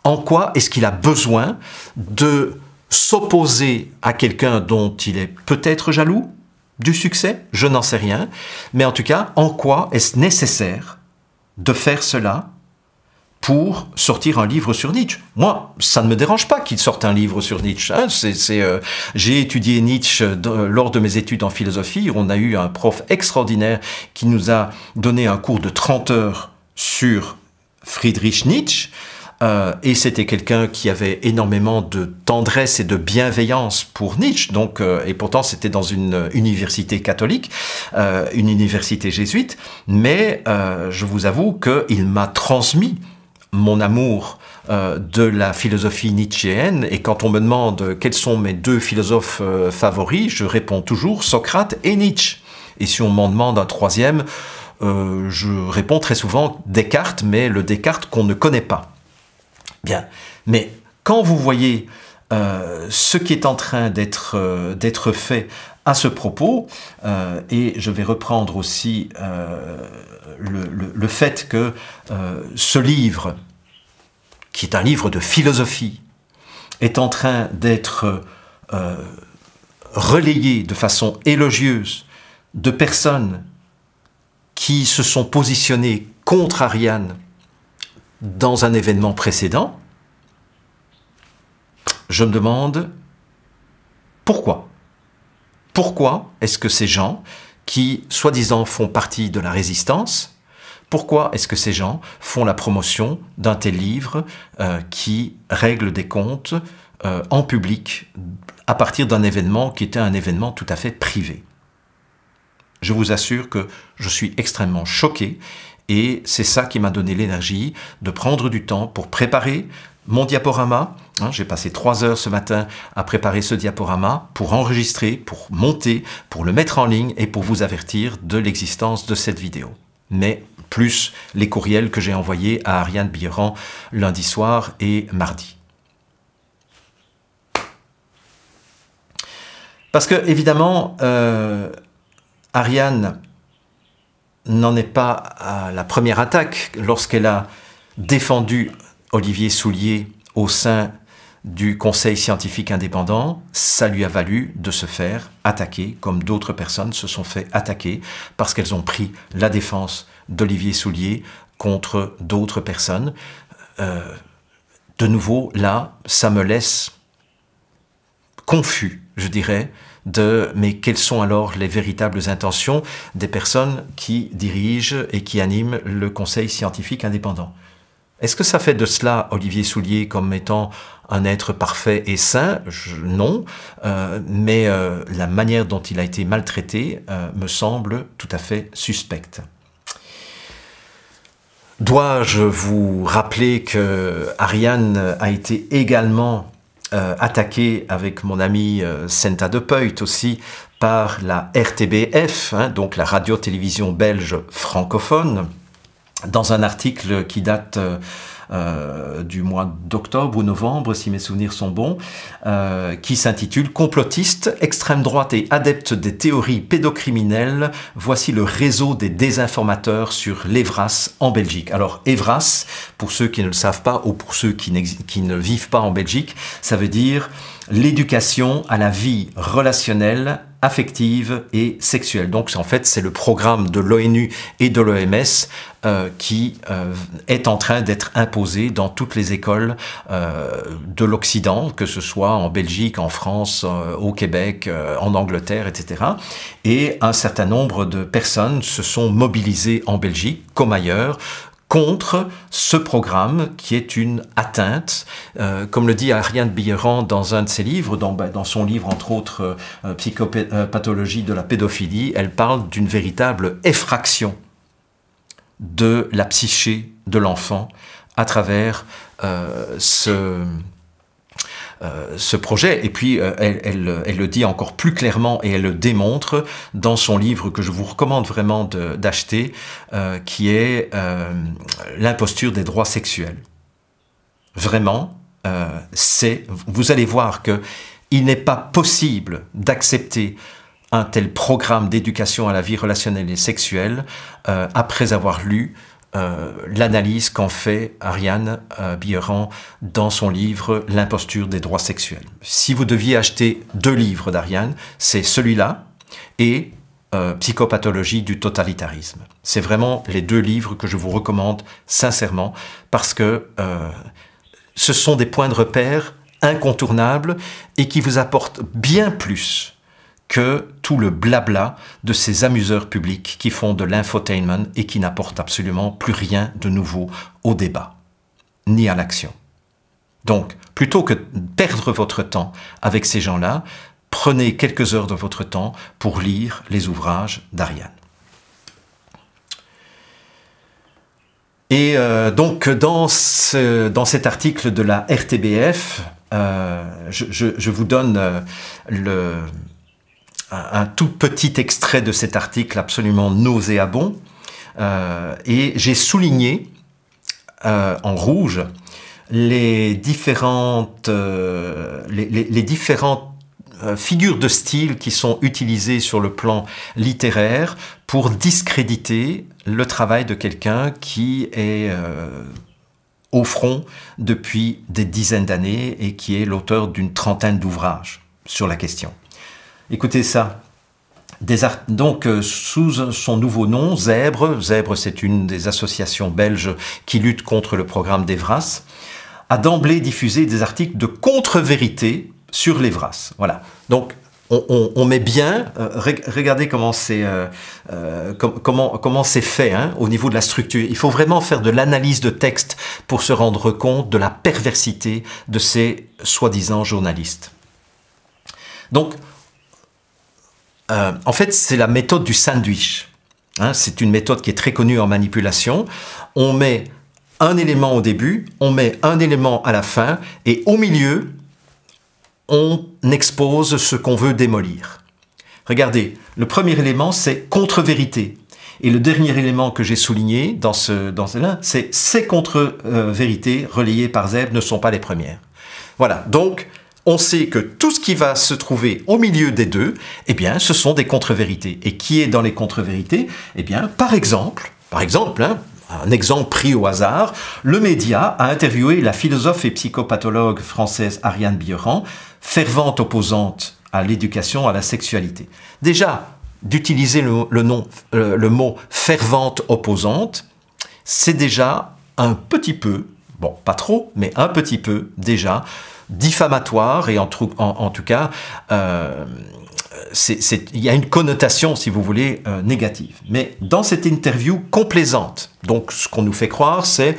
En quoi est-ce qu'il a besoin de s'opposer à quelqu'un dont il est peut-être jaloux du succès? Je n'en sais rien. Mais en tout cas, en quoi est-ce nécessaire de faire cela pour sortir un livre sur Nietzsche? Moi, ça ne me dérange pas qu'il sorte un livre sur Nietzsche. Hein. J'ai étudié Nietzsche lors de mes études en philosophie. On a eu un prof extraordinaire qui nous a donné un cours de 30 heures sur Friedrich Nietzsche. Et c'était quelqu'un qui avait énormément de tendresse et de bienveillance pour Nietzsche. Donc, et pourtant, c'était dans une université catholique, une université jésuite. Mais je vous avoue qu'il m'a transmis mon amour de la philosophie nietzschéenne, et quand on me demande quels sont mes deux philosophes favoris, je réponds toujours Socrate et Nietzsche. Et si on m'en demande un troisième, je réponds très souvent Descartes, mais le Descartes qu'on ne connaît pas. Bien, mais quand vous voyez ce qui est en train d'être fait à ce propos, et je vais reprendre aussi le fait que ce livre, qui est un livre de philosophie, est en train d'être relayé de façon élogieuse de personnes qui se sont positionnées contre Ariane dans un événement précédent, je me demande pourquoi. Pourquoi est-ce que ces gens qui, soi-disant, font partie de la résistance, pourquoi est-ce que ces gens font la promotion d'un tel livre qui règle des comptes en public à partir d'un événement qui était un événement tout à fait privé? Je vous assure que je suis extrêmement choqué, et c'est ça qui m'a donné l'énergie de prendre du temps pour préparer mon diaporama. J'ai passé 3 heures ce matin à préparer ce diaporama, pour enregistrer, pour monter, pour le mettre en ligne et pour vous avertir de l'existence de cette vidéo. Mais plus les courriels que j'ai envoyés à Ariane Billeran lundi soir et mardi. Parce que, évidemment, Ariane n'en est pas à la première attaque lorsqu'elle a défendu Olivier Soulier au sein du Conseil scientifique indépendant. Ça lui a valu de se faire attaquer, comme d'autres personnes se sont fait attaquer, parce qu'elles ont pris la défense d'Olivier Soulier contre d'autres personnes. De nouveau, là, ça me laisse confus, je dirais, mais quelles sont alors les véritables intentions des personnes qui dirigent et qui animent le Conseil scientifique indépendant? Est-ce que ça fait de cela Olivier Soulier comme étant un être parfait et saint? Non, mais la manière dont il a été maltraité me semble tout à fait suspecte. Dois-je vous rappeler que Ariane a été également attaqué avec mon ami Senta de Peut aussi par la RTBF, donc la radio-télévision belge francophone, dans un article qui date du mois d'octobre ou novembre, si mes souvenirs sont bons, qui s'intitule « Complotistes, extrême droite et adeptes des théories pédocriminelles, voici le réseau des désinformateurs sur l'Evras en Belgique ». Alors Evras, pour ceux qui ne le savent pas ou pour ceux qui ne vivent pas en Belgique, ça veut dire l'éducation à la vie relationnelle, affective et sexuelle. Donc en fait c'est le programme de l'ONU et de l'OMS qui est en train d'être imposé dans toutes les écoles de l'Occident, que ce soit en Belgique, en France, au Québec, en Angleterre, etc. Et un certain nombre de personnes se sont mobilisées en Belgique, comme ailleurs, contre ce programme qui est une atteinte, comme le dit Ariane Billeran dans un de ses livres, dans son livre entre autres Psychopathologie de la pédophilie, elle parle d'une véritable effraction de la psyché de l'enfant à travers ce projet. Et puis elle le dit encore plus clairement et elle le démontre dans son livre que je vous recommande vraiment d'acheter, qui est L'imposture des droits sexuels. Vraiment, vous allez voir que il n'est pas possible d'accepter un tel programme d'éducation à la vie relationnelle et sexuelle après avoir lu l'analyse qu'en fait Ariane Billeran dans son livre « L'imposture des droits sexuels ». Si vous deviez acheter 2 livres d'Ariane, c'est celui-là et Psychopathologie du totalitarisme. C'est vraiment les 2 livres que je vous recommande sincèrement parce que ce sont des points de repère incontournables et qui vous apportent bien plus que tout le blabla de ces amuseurs publics qui font de l'infotainment et qui n'apportent absolument plus rien de nouveau au débat, ni à l'action. Donc, plutôt que de perdre votre temps avec ces gens-là, prenez quelques heures de votre temps pour lire les ouvrages d'Ariane. Et donc, dans cet article de la RTBF, je vous donne un tout petit extrait de cet article absolument nauséabond et j'ai souligné en rouge les différentes figures de style qui sont utilisées sur le plan littéraire pour discréditer le travail de quelqu'un qui est au front depuis des dizaines d'années et qui est l'auteur d'une trentaine d'ouvrages sur la question. Écoutez ça. Donc, sous son nouveau nom, Zèbre, c'est une des associations belges qui lutte contre le programme d'Evras, a d'emblée diffusé des articles de contre-vérité sur l'Evras. Voilà. Donc, on met bien, regardez comment c'est fait hein, au niveau de la structure. Il faut vraiment faire de l'analyse de texte pour se rendre compte de la perversité de ces soi-disant journalistes. Donc, en fait, c'est la méthode du sandwich. Hein, c'est une méthode qui est très connue en manipulation. On met un élément au début, on met un élément à la fin, et au milieu, on expose ce qu'on veut démolir. Regardez, le premier élément, c'est contre-vérité. Et le dernier élément que j'ai souligné dans ce-là, c'est ces contre-vérités relayées par Zeb ne sont pas les premières. Voilà, donc on sait que tout ce qui va se trouver au milieu des deux, eh bien, ce sont des contre-vérités. Et qui est dans les contre-vérités? Eh bien, par exemple, hein, un exemple pris au hasard, le média a interviewé la philosophe et psychopathologue française Ariane Billeran, fervente opposante à l'éducation à la sexualité. Déjà, d'utiliser le mot fervente opposante, c'est déjà un petit peu, bon, pas trop, mais un petit peu déjà, diffamatoire et en tout cas, il y a une connotation, si vous voulez, négative. Mais dans cette interview complaisante, donc ce qu'on nous fait croire, c'est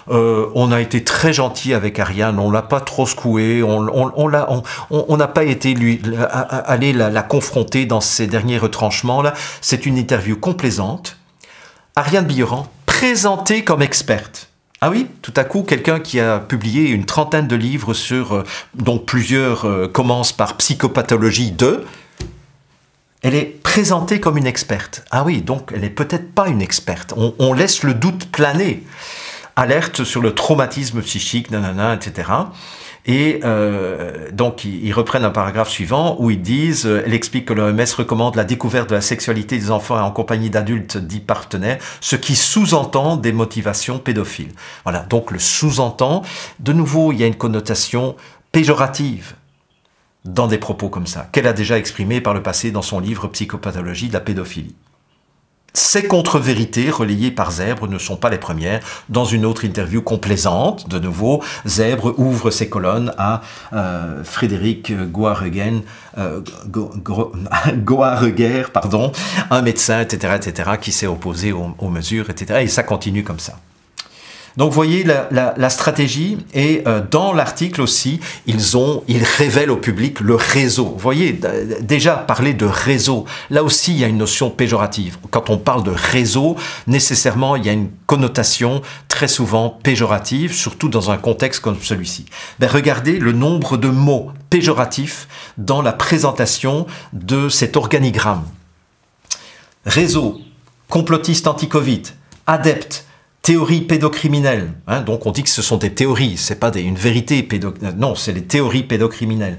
on a été très gentil avec Ariane, on l'a pas trop secoué, on n'a pas été aller la confronter dans ces derniers retranchements là. C'est une interview complaisante. Ariane Billeran présentée comme experte. Ah oui, tout à coup, quelqu'un qui a publié une trentaine de livres sur, dont plusieurs commencent par Psychopathologie 2, elle est présentée comme une experte. Ah oui, donc elle n'est peut-être pas une experte. On laisse le doute planer. alerte sur le traumatisme psychique, nanana, etc. Et donc, ils reprennent un paragraphe suivant où ils disent, elle explique que l'OMS recommande la découverte de la sexualité des enfants en compagnie d'adultes dits partenaires, ce qui sous-entend des motivations pédophiles. Voilà, donc le sous-entend, de nouveau, il y a une connotation péjorative dans des propos comme ça, qu'elle a déjà exprimé par le passé dans son livre Psychopathologie de la pédophilie. Ces contre-vérités relayées par Zèbre ne sont pas les premières. Dans une autre interview complaisante, de nouveau, Zèbre ouvre ses colonnes à Frédéric Goareguer, pardon, un médecin, etc., qui s'est opposé aux mesures, etc. Et ça continue comme ça. Donc vous voyez la stratégie, et dans l'article aussi, ils révèlent au public le réseau. Vous voyez, déjà parler de réseau, là aussi il y a une notion péjorative. Quand on parle de réseau, nécessairement il y a une connotation très souvent péjorative, surtout dans un contexte comme celui-ci. Ben, regardez le nombre de mots péjoratifs dans la présentation de cet organigramme. Réseau, complotiste anti-Covid, adepte, théorie pédocriminelle, hein, donc on dit que ce sont des théories, c'est pas une vérité non, c'est les théories pédocriminelles.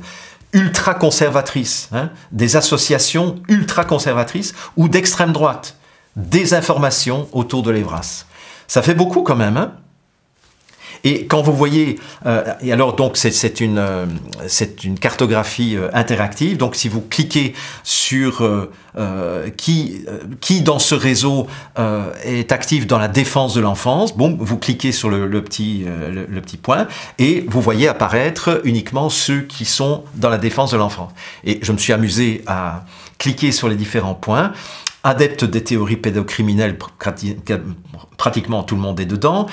Ultra-conservatrices, hein, des associations ultra-conservatrices ou d'extrême droite, désinformation autour de l'Evras. Ça fait beaucoup quand même, hein. Et quand vous voyez, et alors donc c'est une cartographie interactive, donc si vous cliquez sur qui dans ce réseau est actif dans la défense de l'enfance, bon, vous cliquez sur le petit point et vous voyez apparaître uniquement ceux qui sont dans la défense de l'enfance. Et je me suis amusé à cliquer sur les différents points. Adepte des théories pédocriminelles, pratiquement tout le monde est dedans.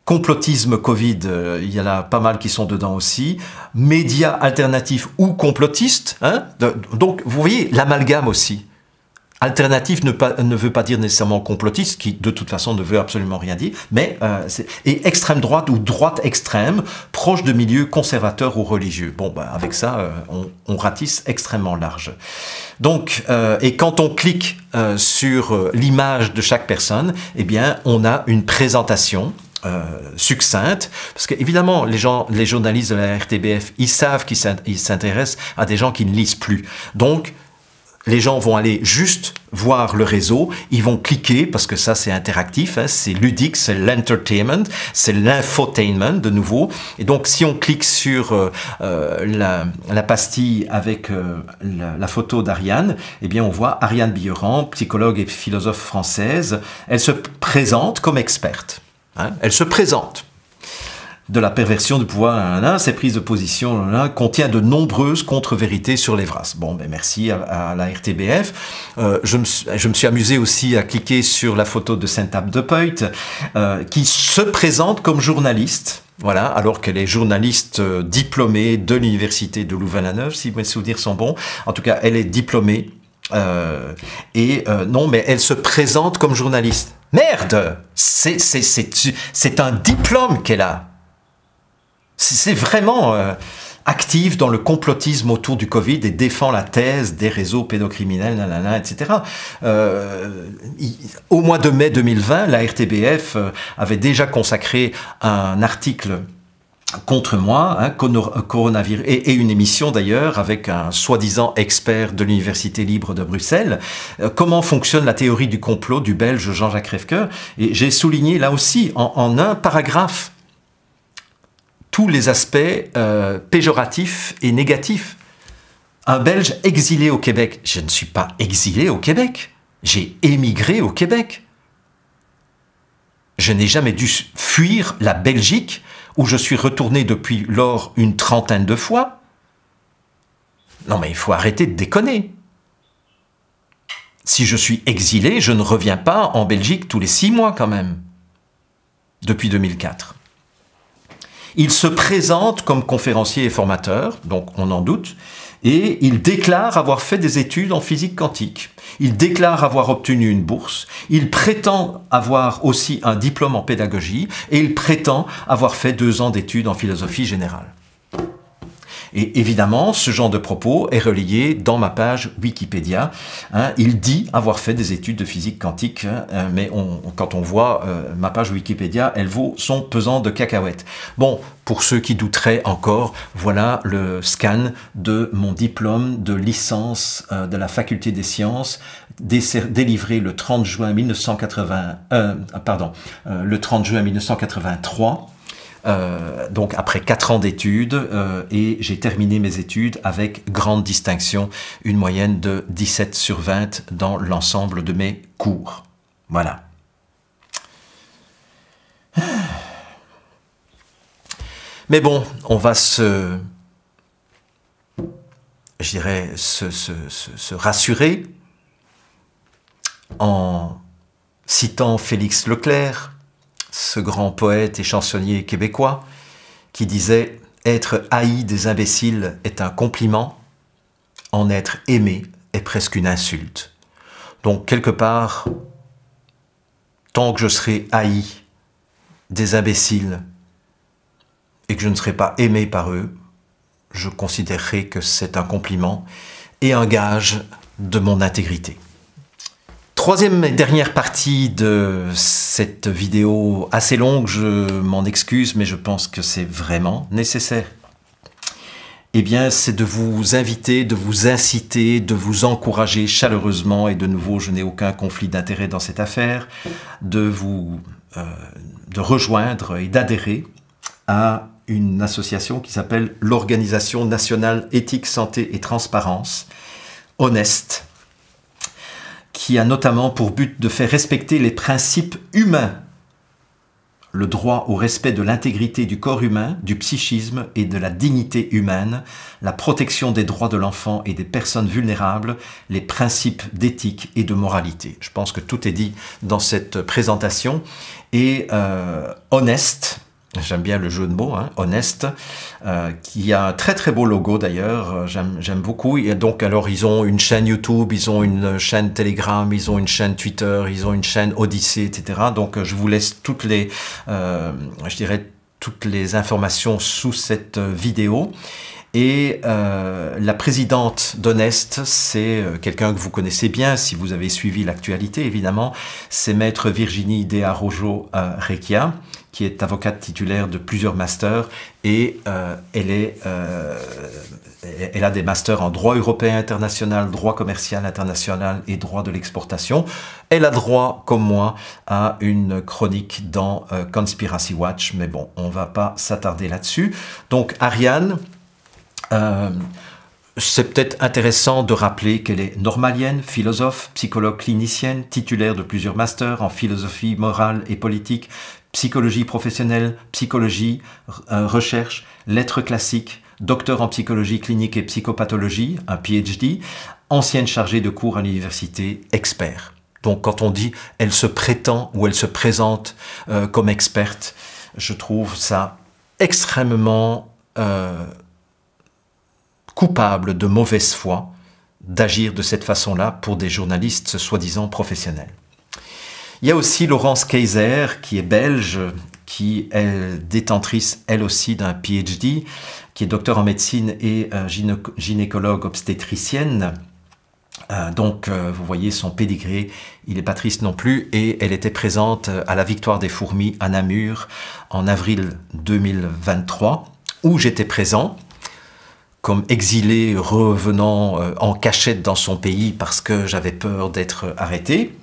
Complotisme Covid, il y en a pas mal qui sont dedans aussi. Médias alternatifs ou complotistes, hein. Donc vous voyez l'amalgame aussi. Alternatif ne veut pas dire nécessairement complotiste, qui de toute façon ne veut absolument rien dire, mais et extrême droite ou droite extrême, proche de milieux conservateurs ou religieux. Bon, ben, avec ça, on ratisse extrêmement large. Donc, et quand on clique sur l'image de chaque personne, eh bien, on a une présentation succincte, parce que évidemment les journalistes de la RTBF, ils savent qu'ils s'intéressent à des gens qui ne lisent plus. Donc les gens vont aller juste voir le réseau, ils vont cliquer, parce que ça c'est interactif, hein, c'est ludique, c'est l'entertainment, c'est l'infotainment de nouveau. Et donc si on clique sur la pastille avec la photo d'Ariane, eh bien on voit Ariane Billeran, psychologue et philosophe française. Elle se présente comme experte. Hein, elle se présente. De la perversion du pouvoir, ces prises de position contient de nombreuses contre-vérités sur l'Evras. Bon, ben merci à la RTBF. Je me suis amusé aussi à cliquer sur la photo de Sainte-Abe de Peut, qui se présente comme journaliste. Voilà, alors qu'elle est journaliste diplômée de l'université de Louvain-la-Neuve, si mes souvenirs sont bons. En tout cas, elle est diplômée. Non, mais elle se présente comme journaliste. Merde! C'est un diplôme qu'elle a. C'est vraiment active dans le complotisme autour du Covid et défend la thèse des réseaux pédocriminels, nanana, etc. Au mois de mai 2020, la RTBF avait déjà consacré un article contre moi, hein, coronavirus, et une émission d'ailleurs avec un soi-disant expert de l'Université libre de Bruxelles, comment fonctionne la théorie du complot du Belge Jean-Jacques Revker, et j'ai souligné là aussi en un paragraphe tous les aspects péjoratifs et négatifs. Un Belge exilé au Québec. Je ne suis pas exilé au Québec. J'ai émigré au Québec. Je n'ai jamais dû fuir la Belgique, où je suis retourné depuis lors une trentaine de fois. Non mais il faut arrêter de déconner. Si je suis exilé, je ne reviens pas en Belgique tous les 6 mois quand même, depuis 2004. Il se présente comme conférencier et formateur, donc on en doute, et il déclare avoir fait des études en physique quantique. Il déclare avoir obtenu une bourse, il prétend avoir aussi un diplôme en pédagogie, et il prétend avoir fait 2 ans d'études en philosophie générale. Et évidemment, ce genre de propos est relayé dans ma page Wikipédia. Hein. Il dit avoir fait des études de physique quantique, hein, mais quand on voit ma page Wikipédia, elle vaut son pesant de cacahuètes. Bon, pour ceux qui douteraient encore, voilà le scan de mon diplôme de licence de la Faculté des Sciences, délivré le 30 juin 1983. Donc après 4 ans d'études, et j'ai terminé mes études avec grande distinction, une moyenne de 17 sur 20 dans l'ensemble de mes cours. Voilà. Mais bon, on va se rassurer en citant Félix Leclerc, ce grand poète et chansonnier québécois, qui disait « Être haï des imbéciles est un compliment, en être aimé est presque une insulte. » Donc, quelque part, tant que je serai haï des imbéciles et que je ne serai pas aimé par eux, je considérerai que c'est un compliment et un gage de mon intégrité. Troisième et dernière partie de cette vidéo assez longue, je m'en excuse, mais je pense que c'est vraiment nécessaire. Eh bien, c'est de vous inviter, de vous inciter, de vous encourager chaleureusement, et de nouveau, je n'ai aucun conflit d'intérêt dans cette affaire, de rejoindre et d'adhérer à une association qui s'appelle l'Organisation nationale éthique, santé et transparence, Honest, qui a notamment pour but de faire respecter les principes humains, le droit au respect de l'intégrité du corps humain, du psychisme et de la dignité humaine, la protection des droits de l'enfant et des personnes vulnérables, les principes d'éthique et de moralité. Je pense que tout est dit dans cette présentation. Et Honest, j'aime bien le jeu de mots, hein, Honest, qui a un très très beau logo d'ailleurs, j'aime beaucoup. Et donc alors ils ont une chaîne YouTube, ils ont une chaîne Telegram, ils ont une chaîne Twitter, ils ont une chaîne Odyssey, etc. Donc je vous laisse toutes les, toutes les informations sous cette vidéo. Et la présidente d'Honest, c'est quelqu'un que vous connaissez bien, si vous avez suivi l'actualité évidemment, c'est Maître Virginie Dea Rojo Recchia, qui est avocate titulaire de plusieurs masters, et elle a des masters en droit européen international, droit commercial international et droit de l'exportation. Elle a droit, comme moi, à une chronique dans Conspiracy Watch, mais bon, on ne va pas s'attarder là-dessus. Donc Ariane, c'est peut-être intéressant de rappeler qu'elle est normalienne, philosophe, psychologue clinicienne, titulaire de plusieurs masters en philosophie morale et politique, psychologie professionnelle, psychologie, recherche, lettres classiques, docteur en psychologie clinique et psychopathologie, un PhD, ancienne chargée de cours à l'université, expert. Donc quand on dit « elle se prétend » ou « elle se présente comme experte », je trouve ça extrêmement coupable de mauvaise foi d'agir de cette façon-là pour des journalistes soi-disant professionnels. Il y a aussi Laurence Kayser, qui est belge, qui est détentrice, elle aussi, d'un PhD, qui est docteur en médecine et gynécologue obstétricienne. Donc, vous voyez son pédigré, il n'est pas triste non plus, et elle était présente à la Victoire des Fourmis à Namur en avril 2023, où j'étais présent, comme exilé revenant en cachette dans son pays parce que j'avais peur d'être arrêté.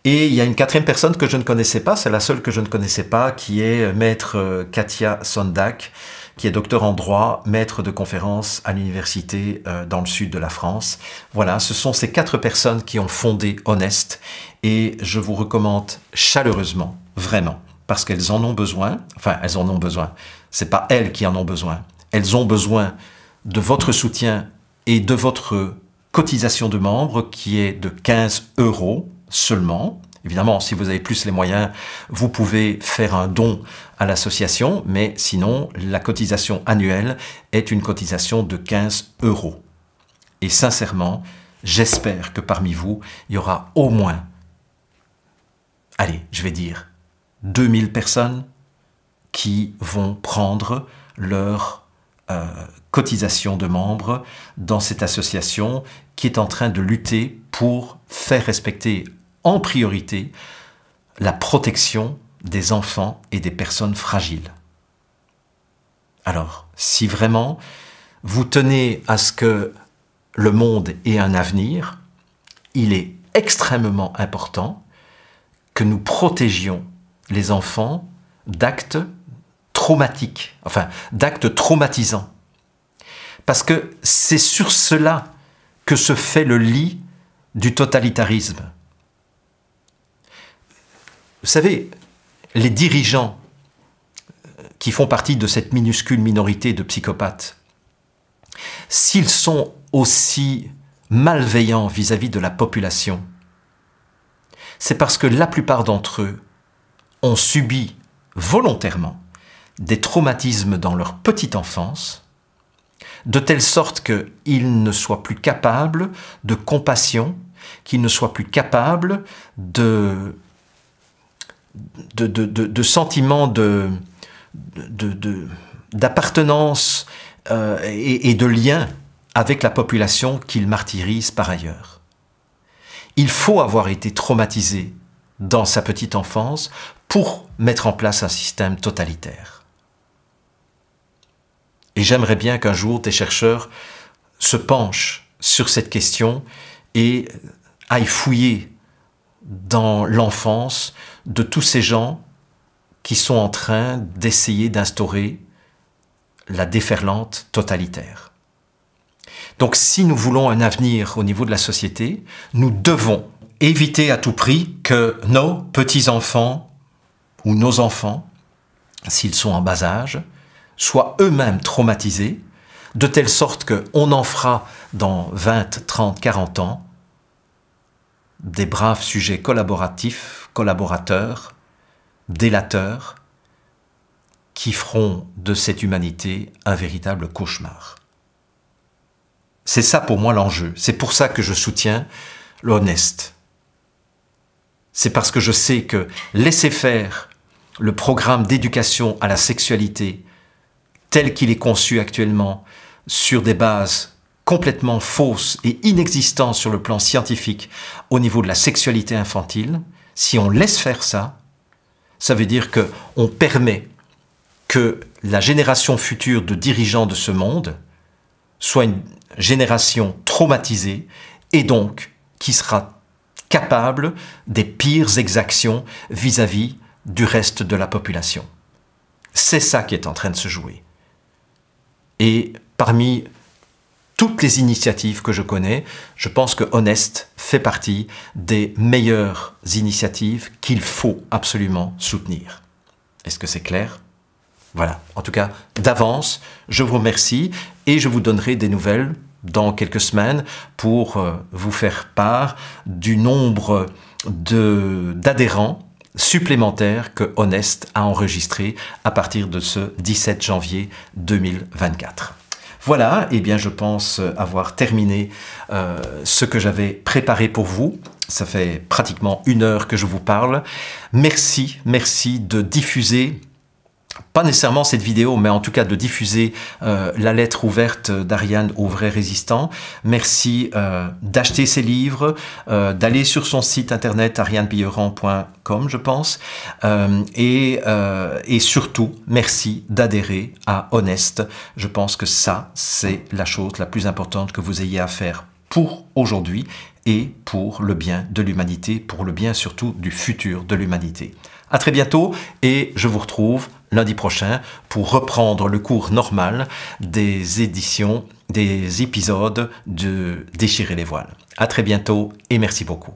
Et il y a une quatrième personne que je ne connaissais pas, c'est la seule que je ne connaissais pas, qui est maître Katia Sondak, qui est docteur en droit, maître de conférences à l'université dans le sud de la France. Voilà, ce sont ces 4 personnes qui ont fondé Honest, et je vous recommande chaleureusement, vraiment, parce qu'elles en ont besoin, enfin elles en ont besoin, c'est pas elles qui en ont besoin, elles ont besoin de votre soutien et de votre cotisation de membre qui est de 15 € seulement. Évidemment, si vous avez plus les moyens, vous pouvez faire un don à l'association, mais sinon, la cotisation annuelle est une cotisation de 15 €. Et sincèrement, j'espère que parmi vous, il y aura au moins, allez, je vais dire, 2000 personnes qui vont prendre leur cotisation de membres dans cette association qui est en train de lutter pour faire respecter en priorité la protection des enfants et des personnes fragiles. Alors, si vraiment vous tenez à ce que le monde ait un avenir, il est extrêmement important que nous protégions les enfants d'actes traumatiques, enfin d'actes traumatisants. Parce que c'est sur cela que se fait le lit du totalitarisme. Vous savez, les dirigeants qui font partie de cette minuscule minorité de psychopathes, s'ils sont aussi malveillants vis-à-vis de la population, c'est parce que la plupart d'entre eux ont subi volontairement des traumatismes dans leur petite enfance, de telle sorte qu'ils ne soient plus capables de compassion, qu'ils ne soient plus capables de sentiments d'appartenance et de lien avec la population qu'ils martyrisent par ailleurs. Il faut avoir été traumatisé dans sa petite enfance pour mettre en place un système totalitaire. Et j'aimerais bien qu'un jour des chercheurs se penchent sur cette question et aillent fouiller dans l'enfance de tous ces gens qui sont en train d'essayer d'instaurer la déferlante totalitaire. Donc si nous voulons un avenir au niveau de la société, nous devons éviter à tout prix que nos petits-enfants ou nos enfants, s'ils sont en bas âge, soient eux-mêmes traumatisés, de telle sorte qu'on en fera dans 20, 30, 40 ans des braves sujets collaboratifs, collaborateurs, délateurs, qui feront de cette humanité un véritable cauchemar. C'est ça pour moi l'enjeu. C'est pour ça que je soutiens l'Honest. C'est parce que je sais que laisser faire le programme d'éducation à la sexualité tel qu'il est conçu actuellement sur des bases complètement fausses et inexistantes sur le plan scientifique au niveau de la sexualité infantile, si on laisse faire ça, ça veut dire qu'on permet que la génération future de dirigeants de ce monde soit une génération traumatisée et donc qui sera capable des pires exactions vis-à-vis du reste de la population. C'est ça qui est en train de se jouer. Et parmi toutes les initiatives que je connais, je pense que Honest fait partie des meilleures initiatives qu'il faut absolument soutenir. Est-ce que c'est clair ? Voilà. En tout cas, d'avance, je vous remercie et je vous donnerai des nouvelles dans quelques semaines pour vous faire part du nombre d'adhérents supplémentaires que Honest a enregistrés à partir de ce 17 janvier 2024. Voilà, eh bien je pense avoir terminé ce que j'avais préparé pour vous. Ça fait pratiquement 1 heure que je vous parle. Merci de diffuser, pas nécessairement cette vidéo, mais en tout cas de diffuser la lettre ouverte d'Ariane aux vrais résistants. Merci d'acheter ses livres, d'aller sur son site internet arianepilleran.com, je pense, et surtout, merci d'adhérer à Honest. Je pense que ça, c'est la chose la plus importante que vous ayez à faire pour aujourd'hui et pour le bien de l'humanité, pour le bien surtout du futur de l'humanité. À très bientôt et je vous retrouve lundi prochain pour reprendre le cours normal des éditions, des épisodes de Déchirer les voiles. À très bientôt et merci beaucoup.